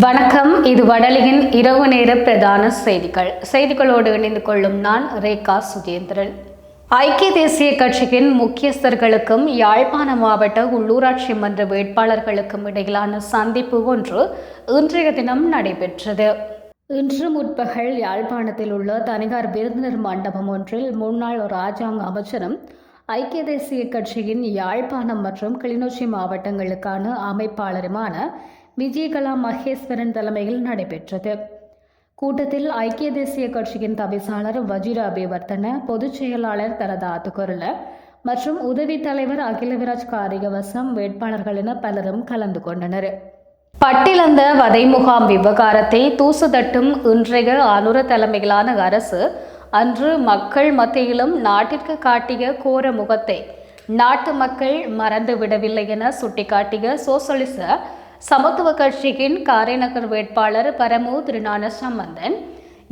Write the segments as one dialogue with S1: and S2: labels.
S1: வணக்கம். இது வடலியின் இரவு நேர பிரதான செய்திகளோடு இணைந்து கொள்ளும் நான் ரேகா சுஜேந்திரன். ஐக்கிய தேசிய கட்சியின் முக்கியஸ்தர்களுக்கும் யாழ்ப்பாண மாவட்ட உள்ளூராட்சி மன்ற வேட்பாளர்களுக்கும் இடையிலான சந்திப்பு ஒன்று இன்றைய தினம் நடைபெற்றது. இன்று முற்பகல் யாழ்ப்பாணத்தில் உள்ள தனியார் விருந்தினர் மண்டபம் ஒன்றில் முன்னாள் இராஜாங்க அமைச்சரும் ஐக்கிய தேசிய கட்சியின் யாழ்ப்பாணம் மற்றும் கிளிநொச்சி மாவட்டங்களுக்கான அமைப்பாளருமான விஜயகலா மகேஸ்வரன் தலைமையில் நடைபெற்றது. கூட்டத்தில் ஐக்கிய தேசிய கட்சியின் தவிசாளர் வஜிர அபிவர்த்தன, பொதுச் செயலாளர் தரதா அத்துக்கொருள மற்றும் உதவி தலைவர் அகிலவிராஜ் காரியவசம் வேட்பாளர்கள் என பலரும் கலந்து கொண்டனர். பட்டிலந்த வதை முகாம் விவகாரத்தை தூசுதட்டும் இன்றைய அனுர தலைமையிலான அரசு அன்று மக்கள் மத்தியிலும் நாட்டிற்கு காட்டிய கோர முகத்தை நாட்டு மக்கள் மறந்துவிடவில்லை என சுட்டிக்காட்டிய சோசலிச சமத்துவ கட்சியின் காரைநகர் வேட்பாளர் பரமு திருஞான சம்பந்தன்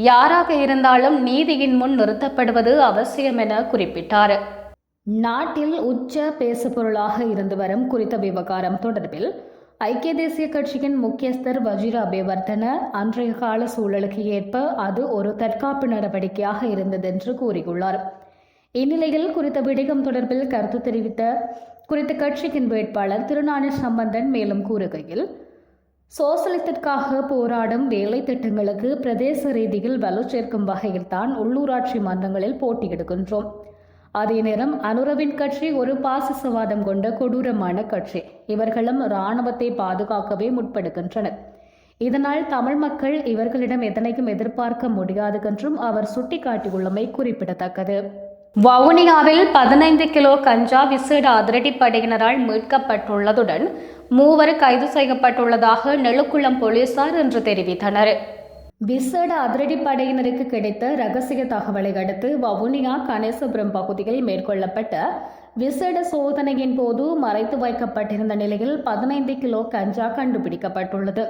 S1: யாராக இருந்தாலும் நீதியின் முன் நிறுத்தப்படுவது அவசியம் என குறிப்பிட்டார். நாட்டில் உச்ச பேசுபொருளாக இருந்து வரும் குறித்த விவகாரம் தொடர்பில் ஐக்கிய தேசிய கட்சியின் முக்கியஸ்தர் வஜிர அபிவர்த்தன அன்றைய கால சூழலுக்கு ஏற்ப அது ஒரு தற்காப்பு நடவடிக்கையாக இருந்தது என்று கூறியுள்ளார். இந்நிலையில் குறித்த விடயம் தொடர்பில் கருத்து தெரிவித்த குறித்த கட்சியின் வேட்பாளர் திருஞான சம்பந்தன் மேலும் கூறுகையில், சோசலிசத்திற்காக போராடும் வேலை திட்டங்களுக்கு பிரதேச ரீதியில் வலு சேர்க்கும் வகையில் தான் உள்ளூராட்சி மன்றங்களில் போட்டியிடுகின்றோம். அதே நேரம் அனுரவின் கட்சி ஒரு பாசிசவாதம் கொண்ட கொடூரமான கட்சி. இவர்களும் இராணுவத்தை பாதுகாக்கவே முற்படுகின்றனர். இதனால் தமிழ் மக்கள் இவர்களிடம் எதனையும் எதிர்பார்க்க முடியாது என்றும் அவர் சுட்டிக்காட்டியுள்ளமை குறிப்பிடத்தக்கது. வவுனியாவில் 15 கிலோ கஞ்சா விசேட அதிரடிப்படையினரால் மீட்கப்பட்டுள்ளதுடன் 3 கைது செய்யப்பட்டுள்ளதாக நெழுக்குளம் போலீசார் இன்று தெரிவித்தனர். விசேட அதிரடிப்படையினருக்கு கிடைத்த ரகசிய தகவலை அடுத்து வவுனியா கணேசபுரம் பகுதியில் மேற்கொள்ளப்பட்ட விசேட சோதனையின் போது மறைத்து வைக்கப்பட்டிருந்த நிலையில் 15 கிலோ கஞ்சா கண்டுபிடிக்கப்பட்டுள்ளது.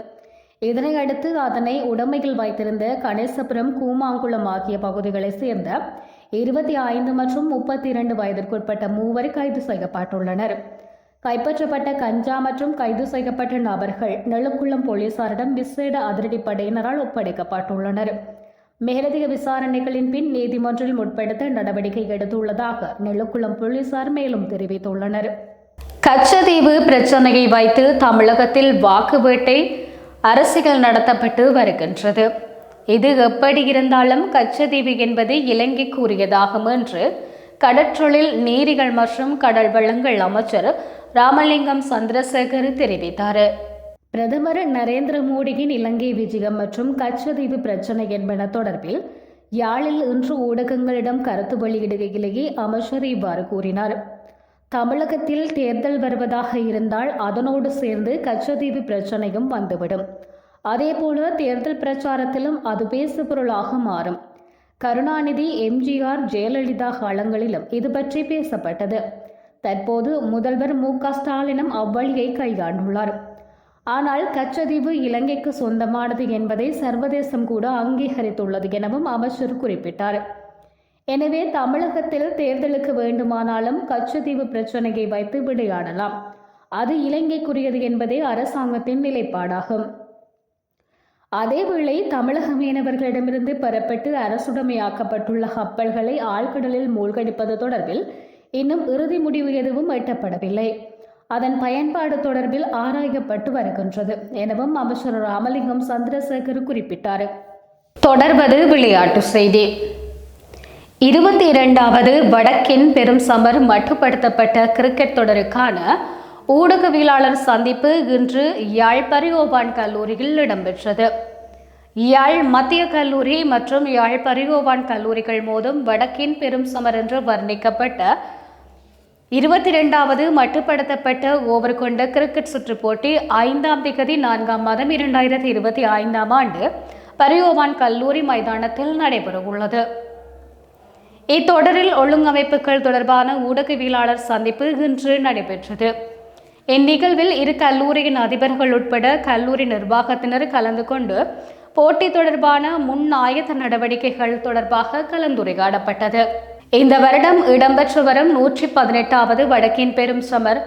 S1: இதனையடுத்து அதனை உடைமையில் வைத்திருந்த கணேசபுரம், கூமாங்குளம் ஆகிய பகுதிகளைச் சேர்ந்த 25 மற்றும் 32 வயதிற்குட்பட்ட 3 கைது செய்யப்பட்டுள்ளனர். கைப்பற்றப்பட்ட கஞ்சா மற்றும் கைது செய்யப்பட்ட நபர்கள் நெழுக்குளம் போலீசாரிடம் விசேட அதிரடிப்படையினரால் ஒப்படைக்கப்பட்டுள்ளனர். மேலதிக விசாரணைகளின் பின் நீதிமன்றில் முற்படுத்த நடவடிக்கை எடுத்துள்ளதாக நெழுக்குளம் போலீசார் மேலும் தெரிவித்துள்ளனர். கச்சதீவு பிரச்சினையை வைத்து தமிழகத்தில் வாக்கு வேட்டை அரசியல் நடத்தப்பட்டு வருகின்றது. இது எப்படி இருந்தாலும் கச்சதீவு என்பது இலங்கைக்கு உரியதாகும் என்று கடற்றொழில், நீரிகள் மற்றும் கடல் வளங்கள் அமைச்சர் ராமலிங்கம் சந்திரசேகர் தெரிவித்தார். பிரதமர் நரேந்திர மோடியின் இலங்கை விஜயம் மற்றும் கச்சதீவு பிரச்சினை என்பன தொடர்பில் யாழில் இன்று ஊடகங்களிடம் கருத்து வெளியிடுகையிலேயே அமைச்சர் இவ்வாறு கூறினார். தமிழகத்தில் தேர்தல் வருவதாக இருந்தால் அதனோடு சேர்ந்து கச்சதீவு பிரச்சனையும் வந்துவிடும். அதேபோல தேர்தல் பிரச்சாரத்திலும் அது பேசுபொருளாக மாறும். கருணாநிதி, எம்ஜிஆர், ஜெயலலிதா காலங்களிலும் இது பற்றி பேசப்பட்டது. தற்போது முதல்வர் மு.க.ஸ்டாலினும் அவ்வழியை கையாண்டுள்ளார். ஆனால் கச்சதீவு இலங்கைக்கு சொந்தமானது என்பதை சர்வதேசம் கூட அங்கீகரித்துள்ளது எனவும் அமைச்சர் குறிப்பிட்டார். எனவே தமிழகத்தில் தேர்தலுக்கு வேண்டுமானாலும் கச்சதீவு பிரச்சனையை வைத்து விளையாடலாம். அது இலங்கைக்குரியது என்பதே அரசாங்கத்தின் நிலைப்பாடாகும். அதேவேளை தமிழக மீனவர்களிடமிருந்து பெறப்பட்டு அரசுடைமையாக்கப்பட்டுள்ள கப்பல்களை ஆழ்கடலில் மூழ்கடிப்பது தொடர்பில் இன்னும் இறுதி முடிவு எதுவும் எட்டப்படவில்லை. அதன் பயன்பாடு தொடர்பில் ஆராயப்பட்டு வருகின்றது எனவும் அமைச்சர் ராமலிங்கம் சந்திரசேகர் குறிப்பிட்டார். தொடர்வது விளையாட்டு செய்தி. 22வது வடக்கின் பெரும் சமர் மட்டுப்படுத்தப்பட்ட கிரிக்கெட் தொடருக்கான ஊடகவியலாளர் சந்திப்பு இன்று யாழ் பரியோவான் கல்லூரியில் இடம்பெற்றது. யாழ் மத்திய கல்லூரி மற்றும் யாழ் பரியோவான் கல்லூரிகள் மோதும் வடக்கின் பெரும் சமர் என்று வர்ணிக்கப்பட்ட 22வது மட்டுப்படுத்தப்பட்ட ஓவர் கொண்ட கிரிக்கெட் சுற்றுப் போட்டி 5ஆம் திகதி 4ஆம் மாதம் 2025ஆம் ஆண்டு பரியோவான் கல்லூரி மைதானத்தில் நடைபெறவுள்ளது. இத்தொடரில் ஒழுங்கமைப்புகள் தொடர்பான ஊடகவியலாளர் சந்திப்பு இன்று நடைபெற்றது. இந்நிகழ்வில் இரு கல்லூரியின் அதிபர்கள் உட்பட கல்லூரி நிர்வாகத்தினர் கலந்து கொண்டு போட்டி தொடர்பான முன்னாயத்த நடவடிக்கைகள் தொடர்பாக கலந்துரையாடப்பட்டது. இந்த வருடம் இடம்பெற்று வரும் 118வது வடக்கின் பெரும் சமர்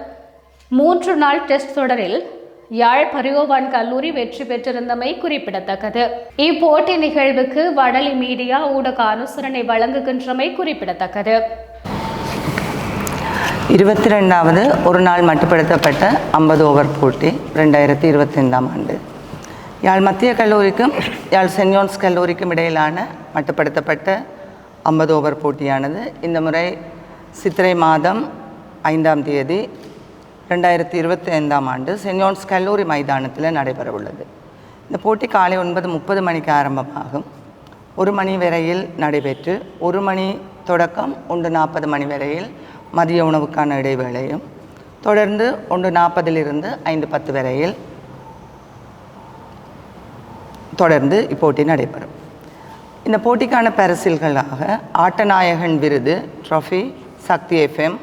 S1: 3 நாள் டெஸ்ட் தொடரில் யாழ் பரியோவான் கல்லூரி வெற்றி பெற்றிருந்தமை குறிப்பிடத்தக்கது. இப்போட்டி நிகழ்வுக்கு வடலி மீடியா ஊடக அனுசரணை வழங்குகின்றமை குறிப்பிடத்தக்கது.
S2: 22வது ஒரு நாள் மட்டுப்படுத்தப்பட்ட 50 ஓவர் போட்டி 2025ஆம் ஆண்டு யாழ் மத்திய கல்லூரிக்கும் யாழ் சென்ட் ஜோன்ஸ் கல்லூரிக்கும் இடையிலான மட்டுப்படுத்தப்பட்ட 50 ஓவர் போட்டியானது இந்த முறை சித்திரை மாதம் 5ஆம் தேதி 2025ஆம் ஆண்டு சென்ட் ஜோன்ஸ் கல்லூரி மைதானத்தில் நடைபெற உள்ளது. இந்த போட்டி காலை 9:30 மணிக்கு ஆரம்பமாகும். 1 மணி வரையில் நடைபெற்று 1 மணி தொடக்கம் 1:40 மணி வரையில் மதிய உணவுக்கான இடைவேளையும் தொடர்ந்து 1:40 5:10 வரையில் தொடர்ந்து இப்போட்டி நடைபெறும். இந்த போட்டிக்கான பரிசில்களாக ஆட்டநாயகன் விருது, ட்ராஃபி, சக்தி எஃப்எம்,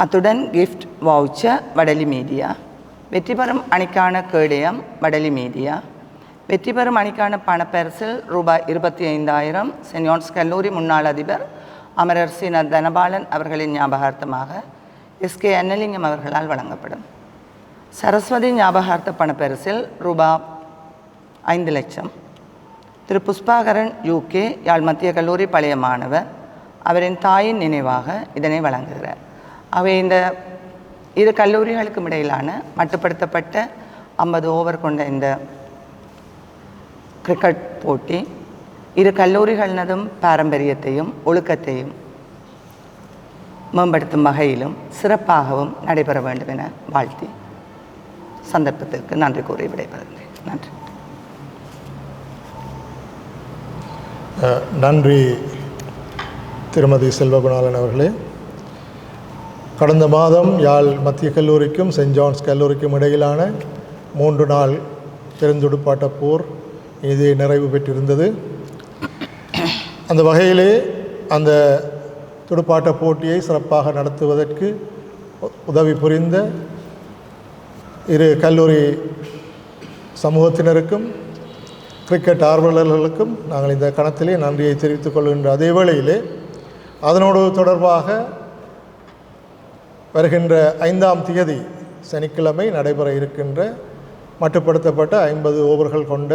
S2: அத்துடன் கிஃப்ட் வவுச்சர் வடலி மீடியா, வெற்றி பெறும் அணிக்கான கேடயம் வடலி மீடியா, வெற்றி பெறும் அணிக்கான பணப்பரிசில் ரூபாய் 25,000 சென்ட் ஜோன்ஸ் கல்லூரி முன்னாள் அதிபர் அமரர் சி. தனபாலன் அவர்களின் ஞாபகார்த்தமாக எஸ்கே அன்னலிங்கம் அவர்களால் வழங்கப்படும். சரஸ்வதி ஞாபகார்த்த பணப்பரிசில் ரூபாய் 5 லட்சம். திரு புஷ்பாகரன் UK யாழ் மத்திய கல்லூரி பழைய மாணவர், அவரின் தாயின் நினைவாக இதனை வழங்குகிறார். அவை இந்த இரு கல்லூரிகளுக்கும் இடையிலான மட்டுப்படுத்தப்பட்ட 50 ஓவர் கொண்ட இந்த கிரிக்கெட் போட்டி இரு கல்லூரிகளினதும் பாரம்பரியத்தையும் ஒழுக்கத்தையும் மேம்படுத்தும் வகையிலும் சிறப்பாகவும் நடைபெற வேண்டும் என வாழ்த்தி சந்தர்ப்பத்திற்கு நன்றி கூறி விடைபெறுகிறேன். நன்றி.
S3: நன்றி திருமதி செல்வகுணாளன் அவர்களே. கடந்த மாதம் யாழ் மத்திய கல்லூரிக்கும் சென்ட் ஜான்ஸ் கல்லூரிக்கும் இடையிலான 3 நாள் பெருந்துடுப்பாட்ட போர் இது நிறைவு பெற்றிருந்தது. அந்த வகையிலே அந்த துடுப்பாட்ட போட்டியை சிறப்பாக நடத்துவதற்கு உதவி புரிந்த இரு கல்லூரி சமூகத்தினருக்கும் கிரிக்கெட் ஆர்வலர்களுக்கும் நாங்கள் இந்த கணத்திலே நன்றியை தெரிவித்துக் கொள்கின்ற அதே வேளையிலே அதனோடு தொடர்பாக வருகின்ற 5ஆம் தேதி சனிக்கிழமை நடைபெற இருக்கின்ற மட்டுப்படுத்தப்பட்ட 50 ஓவர்கள் கொண்ட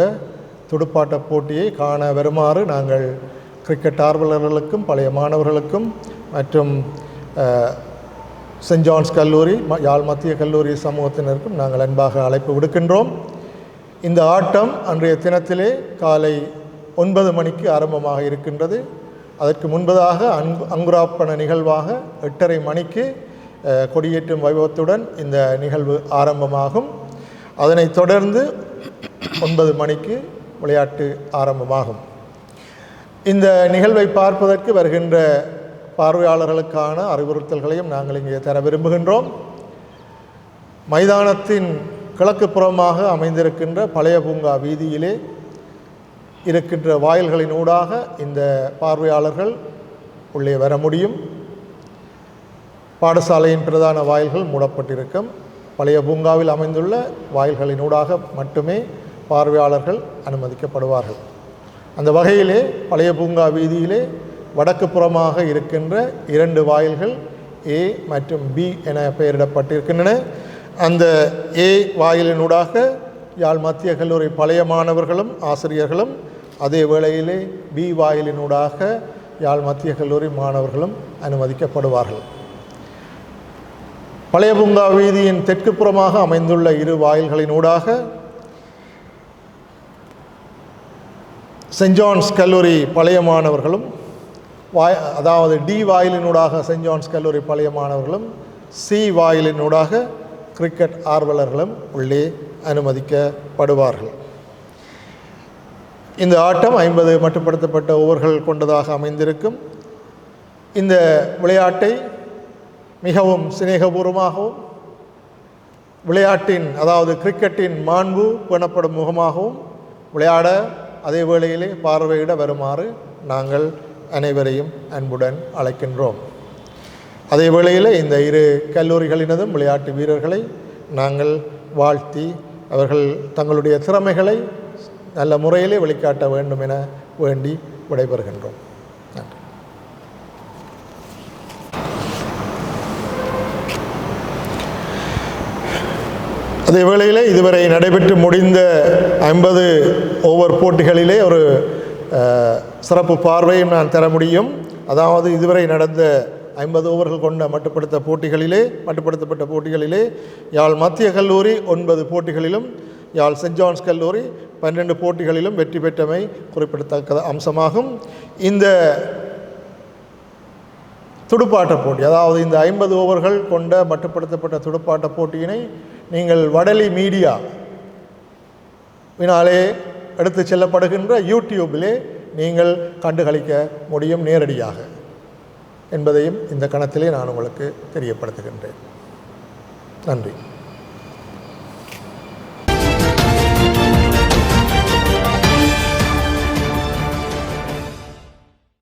S3: துடுப்பாட்ட போட்டியை காண வருமாறு நாங்கள் கிரிக்கெட் ஆர்வலர்களுக்கும் பழைய மாணவர்களுக்கும் மற்றும் சென்ட் ஜான்ஸ் கல்லூரி யாழ் மத்திய கல்லூரி சமூகத்தினருக்கும் நாங்கள் அன்பாக அழைப்பு விடுக்கின்றோம். இந்த ஆட்டம் அன்றைய தினத்திலே காலை 9 மணிக்கு ஆரம்பமாக இருக்கின்றது. அதற்கு முன்பதாக அங்குராப்பண நிகழ்வாக 8:30 மணிக்கு கொடியேற்றும் வைபவத்துடன் இந்த நிகழ்வு ஆரம்பமாகும். அதனைத் தொடர்ந்து 9 மணிக்கு விளையாட்டு ஆரம்பமாகும். இந்த நிகழ்வை பார்ப்பதற்கு வருகின்ற பார்வையாளர்களுக்கான அறிவுறுத்தல்களையும் நாங்கள் இங்கே தர விரும்புகின்றோம். மைதானத்தின் கிழக்கு புறமாக அமைந்திருக்கின்ற பழைய பூங்கா வீதியிலே இருக்கின்ற வாயில்களின் ஊடாக இந்த பார்வையாளர்கள் உள்ளே வர முடியும். பாடசாலையின் பிரதான வாயில்கள் மூடப்பட்டிருக்கும். பழைய பூங்காவில் அமைந்துள்ள வாயில்களின் ஊடாக மட்டுமே பார்வையாளர்கள் அனுமதிக்கப்படுவார்கள். அந்த வகையிலே பழைய பூங்கா வீதியிலே வடக்கு புறமாக இருக்கின்ற 2 வாயில்கள் A மற்றும் B என பெயரிடப்பட்டிருக்கின்றன. அந்த A வாயிலினூடாக யாழ் மத்திய கல்லூரி பழைய மாணவர்களும் ஆசிரியர்களும், அதே வேளையிலே B வாயிலினூடாக யாழ் மத்திய கல்லூரி மாணவர்களும் அனுமதிக்கப்படுவார்கள். பழைய பூங்கா வீதியின் தெற்கு புறமாக அமைந்துள்ள 2 வாயில்களினூடாக சென்ட் ஜான்ஸ் கல்லூரி பழைய மாணவர்களும் அதாவது D வாயிலினூடாக சென்ட் ஜான்ஸ் கல்லூரி பழைய மாணவர்களும், C வாயிலினூடாக கிரிக்கெட் ஆர்வலர்களும் உள்ளே அனுமதிக்கப்படுவார்கள். இந்த ஆட்டம் 50 மட்டுப்படுத்தப்பட்ட ஓவர்கள் கொண்டதாக அமைந்திருக்கும். இந்த விளையாட்டை மிகவும் சிநேகபூர்வமாகவும் விளையாட்டின் அதாவது கிரிக்கெட்டின் மாண்பு பேணப்படும் முகமாகவும் விளையாட அதே வேளையிலே பார்வையிட வருமாறு நாங்கள் அனைவரையும் அன்புடன் அழைக்கின்றோம். அதே வேளையில் இந்த 2 கல்லூரிகளினதும் விளையாட்டு வீரர்களை நாங்கள் வாழ்த்தி அவர்கள் தங்களுடைய திறமைகளை நல்ல முறையிலே வெளிக்காட்ட வேண்டும் என வேண்டி விடைபெறுகின்றோம். நன்றி. அதே வேளையில் இதுவரை நடைபெற்று முடிந்த 50 ஓவர் போட்டிகளிலே ஒரு சிறப்பு பார்வையும் நான் தர முடியும். அதாவது இதுவரை நடந்த 50 ஓவர்கள் கொண்ட மட்டுப்படுத்தப்பட்ட போட்டிகளிலே யாழ் மத்திய கல்லூரி 9 போட்டிகளிலும், யாழ் சென்ட் ஜான்ஸ் கல்லூரி 12 போட்டிகளிலும் வெற்றி பெற்றமை குறிப்பிடத்தக்க அம்சமாகும். இந்த துடுப்பாட்ட போட்டி, அதாவது இந்த 50 ஓவர்கள் கொண்ட மட்டுப்படுத்தப்பட்ட துடுப்பாட்ட போட்டியினை நீங்கள் வடலி மீடியா வினாலே எடுத்து செல்லப்படுகின்ற யூடியூபிலே நீங்கள் கண்டுகளிக்க முடியும் நேரடியாக என்பதையும் இந்த கணத்திலே நான் உங்களுக்கு தெரியப்படுத்துகின்றேன். நன்றி.